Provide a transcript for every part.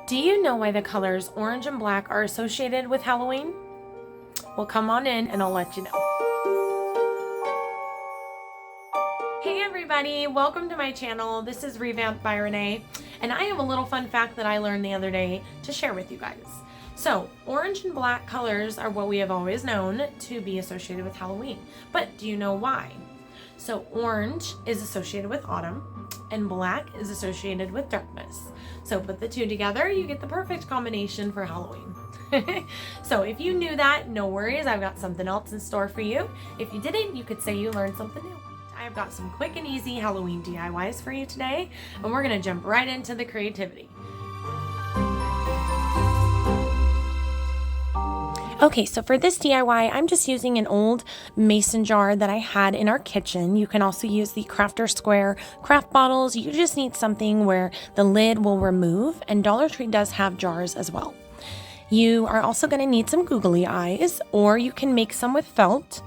Do you know why the colors orange and black are associated with Halloween? Well, come on in and I'll let you know. Hey everybody, welcome to my channel. This is ReVamped by Renee, and I have a little fun fact that I learned the other day to share with you guys. So, orange and black colors are what we have always known to be associated with Halloween. But do you know why? So, orange is associated with autumn, and black is associated with darkness. So, put the two together, you get the perfect combination for Halloween. So, if you knew that, no worries, I've got something else in store for you. If you didn't, you could say you learned something new. I've got some quick and easy Halloween DIYs for you today, and we're gonna jump right into the creativity. Okay, so for this DIY, I'm just using an old mason jar that I had in our kitchen. You can also use the Crafter Square craft bottles. You just need something where the lid will remove, and Dollar Tree does have jars as well. You are also going to need some googly eyes, or you can make some with felt.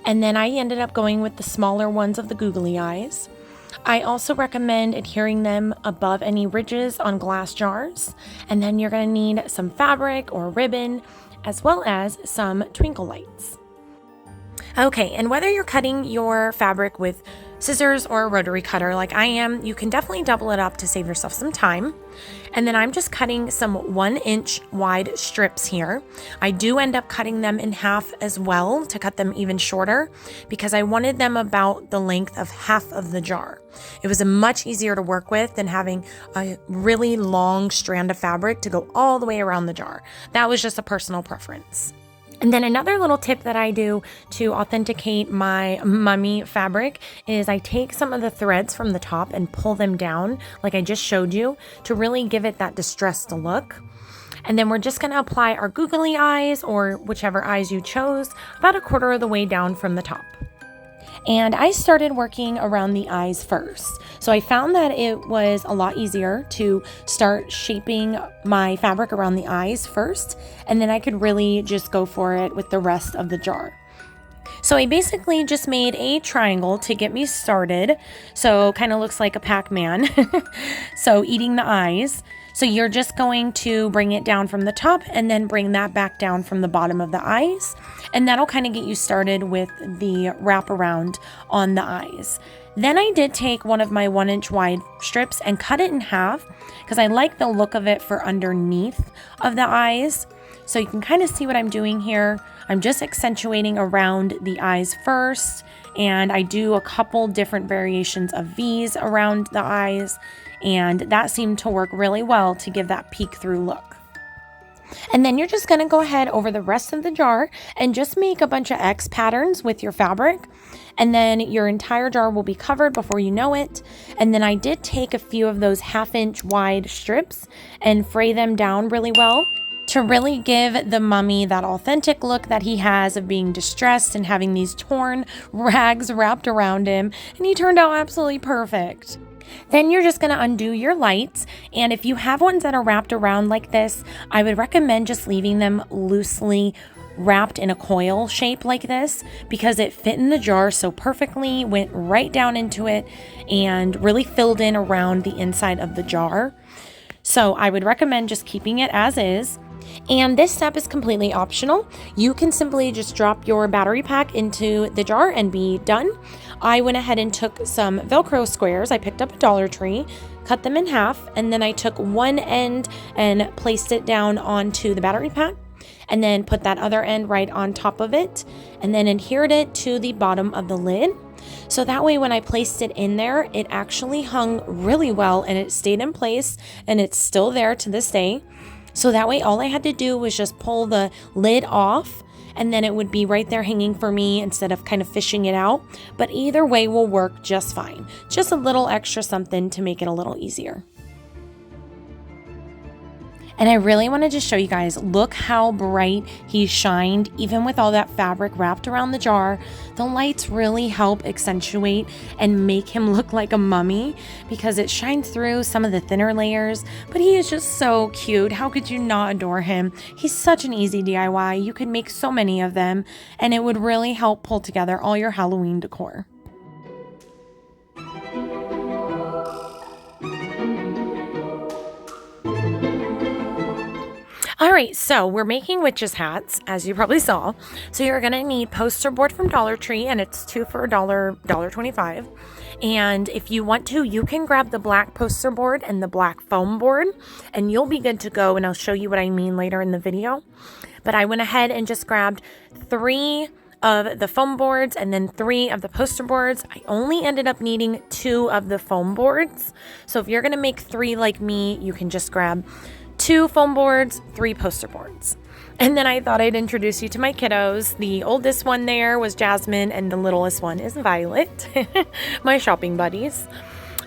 And then I ended up going with the smaller ones of the googly eyes. I also recommend adhering them above any ridges on glass jars. And then you're going to need some fabric or ribbon, as well as some twinkle lights. Okay, and whether you're cutting your fabric with scissors or a rotary cutter like I am, you can definitely double it up to save yourself some time. And then I'm just cutting some 1-inch wide strips here. I do end up cutting them in half as well to cut them even shorter because I wanted them about the length of half of the jar. It was much easier to work with than having a really long strand of fabric to go all the way around the jar. That was just a personal preference. And then another little tip that I do to authenticate my mummy fabric is I take some of the threads from the top and pull them down like I just showed you to really give it that distressed look. And then we're just going to apply our googly eyes, or whichever eyes you chose, about 1/4 of the way down from the top. And I started working around the eyes first. So I found that it was a lot easier to start shaping my fabric around the eyes first, and then I could really just go for it with the rest of the jar. So I basically just made a triangle to get me started. So kind of looks like a Pac-Man. So eating the eyes. So you're just going to bring it down from the top and then bring that back down from the bottom of the eyes. And that'll kind of get you started with the wraparound on the eyes. Then I did take one of my 1-inch wide strips and cut it in half because I like the look of it for underneath of the eyes. So you can kind of see what I'm doing here. I'm just accentuating around the eyes first, and I do a couple different variations of V's around the eyes, and that seemed to work really well to give that peek through look. And then you're just going to go ahead over the rest of the jar and just make a bunch of X patterns with your fabric. And then your entire jar will be covered before you know it. And then I did take a few of those 1/2-inch wide strips and fray them down really well to really give the mummy that authentic look that he has of being distressed and having these torn rags wrapped around him. And he turned out absolutely perfect. Then you're just going to undo your lights, and if you have ones that are wrapped around like this, I would recommend just leaving them loosely wrapped in a coil shape like this because it fit in the jar so perfectly, went right down into it, and really filled in around the inside of the jar. So I would recommend just keeping it as is. And this step is completely optional. You can simply just drop your battery pack into the jar and be done. I went ahead and took some Velcro squares. I picked up at Dollar Tree, cut them in half, and then I took one end and placed it down onto the battery pack, and then put that other end right on top of it, and then adhered it to the bottom of the lid. So that way when I placed it in there, it actually hung really well and it stayed in place, and it's still there to this day. So that way all I had to do was just pull the lid off, and then it would be right there hanging for me instead of kind of fishing it out. But either way will work just fine. Just a little extra something to make it a little easier. And I really wanted to show you guys, look how bright he shined, even with all that fabric wrapped around the jar. The lights really help accentuate and make him look like a mummy because it shines through some of the thinner layers, but he is just so cute. How could you not adore him? He's such an easy DIY. You could make so many of them, and it would really help pull together all your Halloween decor. All right, so we're making witches hats, as you probably saw. So you're gonna need poster board from Dollar Tree, and it's 2 for $1.25. And if you want to, you can grab the black poster board and the black foam board, and you'll be good to go, and I'll show you what I mean later in the video. But I went ahead and just grabbed 3 of the foam boards and then 3 of the poster boards. I only ended up needing 2 of the foam boards. So if you're gonna make 3 like me, you can just grab 2 foam boards, 3 poster boards. And then I thought I'd introduce you to my kiddos. The oldest one there was Jasmine, and the littlest one is Violet, my shopping buddies.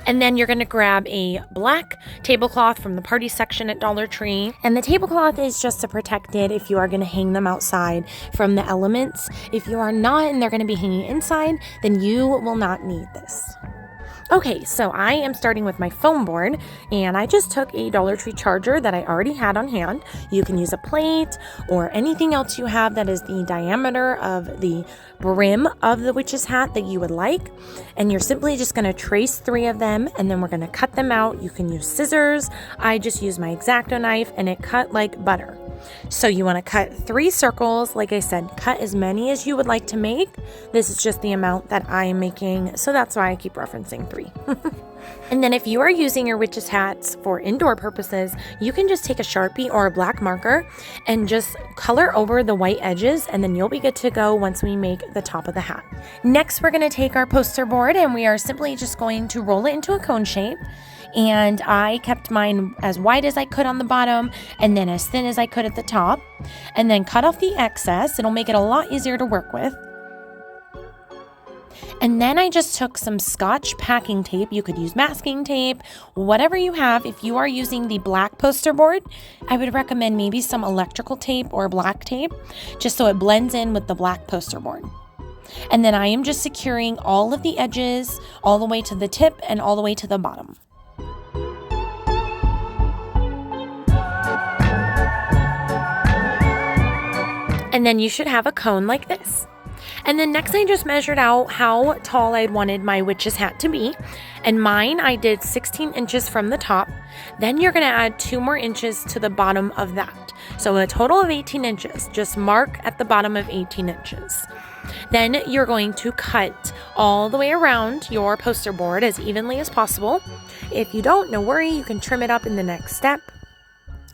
And then you're gonna grab a black tablecloth from the party section at Dollar Tree. And the tablecloth is just to protect it if you are gonna hang them outside from the elements. If you are not and they're gonna be hanging inside, then you will not need this. Okay, so I am starting with my foam board, and I just took a Dollar Tree charger that I already had on hand. You can use a plate or anything else you have that is the diameter of the brim of the witch's hat that you would like. And you're simply just going to trace 3 of them, and then we're going to cut them out. You can use scissors. I just use my X-Acto knife, and it cut like butter. So you want to cut 3 circles. Like I said, cut as many as you would like to make. This is just the amount that I am making, so that's why I keep referencing 3. And then if you are using your witch's hats for indoor purposes, you can just take a Sharpie or a black marker and just color over the white edges, and then you'll be good to go once we make the top of the hat. Next, we're going to take our poster board, and we are simply just going to roll it into a cone shape. And I kept mine as wide as I could on the bottom and then as thin as I could at the top, and then cut off the excess. It'll make it a lot easier to work with. And then I just took some Scotch packing tape. You could use masking tape, whatever you have. If you are using the black poster board, I would recommend maybe some electrical tape or black tape, just so it blends in with the black poster board. And then I am just securing all of the edges all the way to the tip and all the way to the bottom. And then you should have a cone like this. And then next I just measured out how tall I wanted my witch's hat to be. And mine, I did 16 inches from the top. Then you're gonna add 2 more inches to the bottom of that. So a total of 18 inches. Just mark at the bottom of 18 inches. Then you're going to cut all the way around your poster board as evenly as possible. If you don't, no worry, you can trim it up in the next step.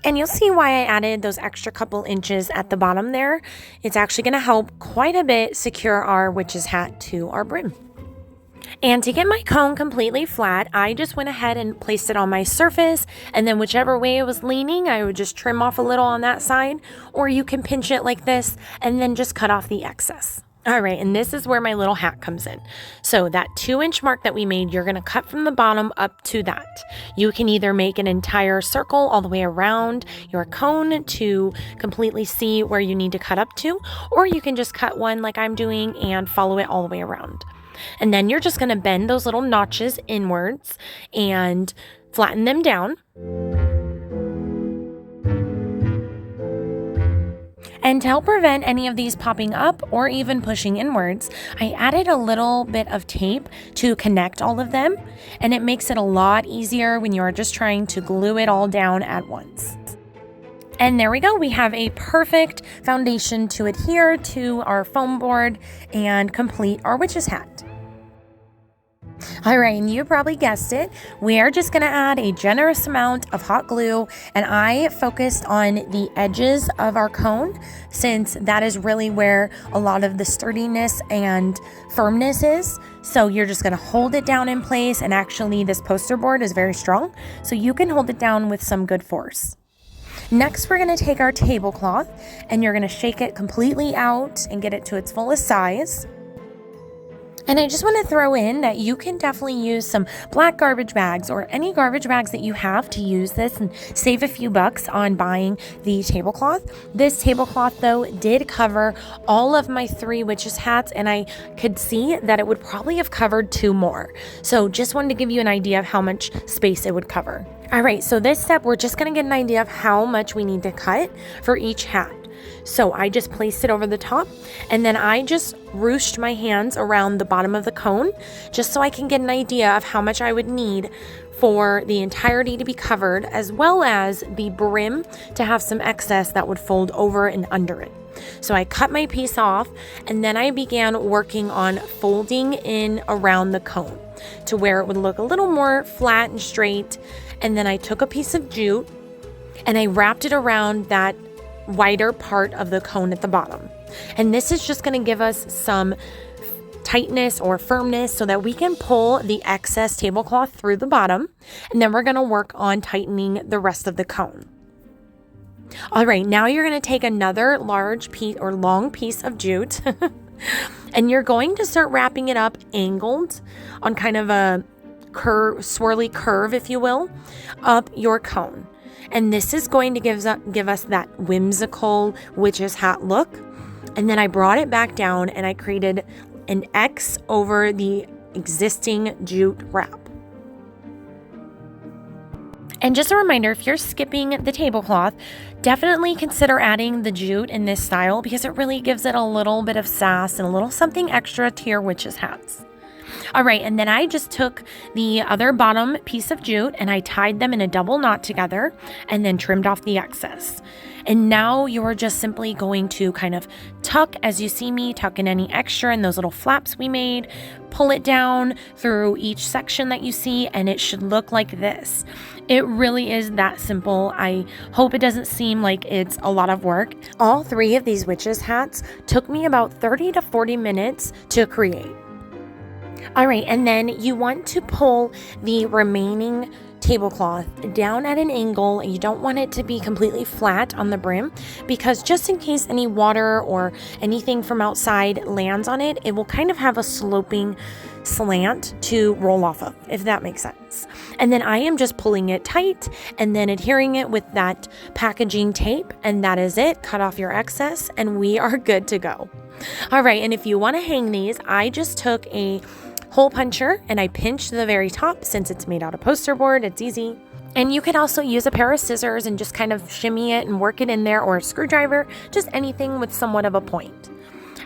And you'll see why I added those extra couple inches at the bottom there. It's actually going to help quite a bit secure our witch's hat to our brim. And to get my cone completely flat, I just went ahead and placed it on my surface, and then whichever way it was leaning, I would just trim off a little on that side, or you can pinch it like this and then just cut off the excess. All right, and this is where my little hat comes in. So that 2-inch mark that we made, you're gonna cut from the bottom up to that. You can either make an entire circle all the way around your cone to completely see where you need to cut up to, or you can just cut one like I'm doing and follow it all the way around. And then you're just gonna bend those little notches inwards and flatten them down. And to help prevent any of these popping up or even pushing inwards, I added a little bit of tape to connect all of them, and it makes it a lot easier when you're just trying to glue it all down at once. And there we go. We have a perfect foundation to adhere to our foam board and complete our witch's hat. All right, and you probably guessed it. We are just going to add a generous amount of hot glue, and I focused on the edges of our cone since that is really where a lot of the sturdiness and firmness is. So you're just going to hold it down in place, and actually this poster board is very strong, so you can hold it down with some good force. Next, we're going to take our tablecloth, and you're going to shake it completely out and get it to its fullest size. And I just want to throw in that you can definitely use some black garbage bags or any garbage bags that you have to use this and save a few bucks on buying the tablecloth. This tablecloth, though, did cover all of my 3 witches hats, and I could see that it would probably have covered 2 more. So just wanted to give you an idea of how much space it would cover. All right, so this step, we're just going to get an idea of how much we need to cut for each hat. So I just placed it over the top, and then I just ruched my hands around the bottom of the cone just so I can get an idea of how much I would need for the entirety to be covered, as well as the brim to have some excess that would fold over and under it. So I cut my piece off, and then I began working on folding in around the cone to where it would look a little more flat and straight. And then I took a piece of jute and I wrapped it around that wider part of the cone at the bottom. And this is just going to give us some tightness or firmness so that we can pull the excess tablecloth through the bottom. And then we're going to work on tightening the rest of the cone. All right, now you're going to take another large piece or long piece of jute and you're going to start wrapping it up angled on kind of a swirly curve, if you will, up your cone. And this is going to give us that whimsical witch's hat look. And then I brought it back down and I created an X over the existing jute wrap. And just a reminder, if you're skipping the tablecloth, definitely consider adding the jute in this style because it really gives it a little bit of sass and a little something extra to your witch's hats. All right, and then I just took the other bottom piece of jute and I tied them in a double knot together and then trimmed off the excess. And now you're just simply going to kind of tuck, as you see me, tuck in any extra in those little flaps we made, pull it down through each section that you see, and it should look like this. It really is that simple. I hope it doesn't seem like it's a lot of work. All three of these witches' hats took me about 30 to 40 minutes to create. All right, and then you want to pull the remaining tablecloth down at an angle. You don't want it to be completely flat on the brim because just in case any water or anything from outside lands on it, it will kind of have a sloping slant to roll off of, if that makes sense. And then I am just pulling it tight and then adhering it with that packaging tape, and that is it. Cut off your excess and we are good to go. All right, and if you want to hang these, I just took a hole puncher and I pinched the very top. Since it's made out of poster board, it's easy. And you could also use a pair of scissors and just kind of shimmy it and work it in there, or a screwdriver, just anything with somewhat of a point.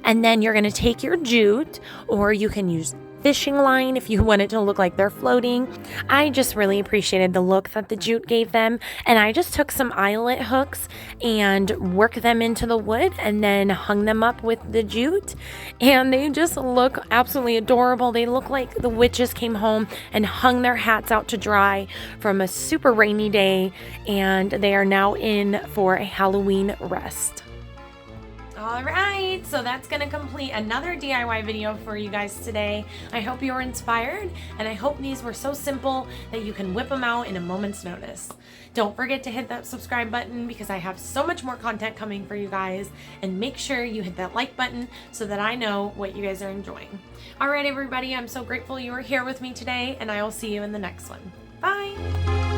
And then you're going to take your jute, or you can use fishing line if you want it to look like they're floating. I just really appreciated the look that the jute gave them, and I just took some eyelet hooks and worked them into the wood and then hung them up with the jute, and they just look absolutely adorable. They look like the witches came home and hung their hats out to dry from a super rainy day, and they are now in for a Halloween rest. All right, so that's going to complete another DIY video for you guys today. I hope you were inspired, and I hope these were so simple that you can whip them out in a moment's notice. Don't forget to hit that subscribe button because I have so much more content coming for you guys, and make sure you hit that like button so that I know what you guys are enjoying. All right, everybody, I'm so grateful you were here with me today, and I will see you in the next one. Bye!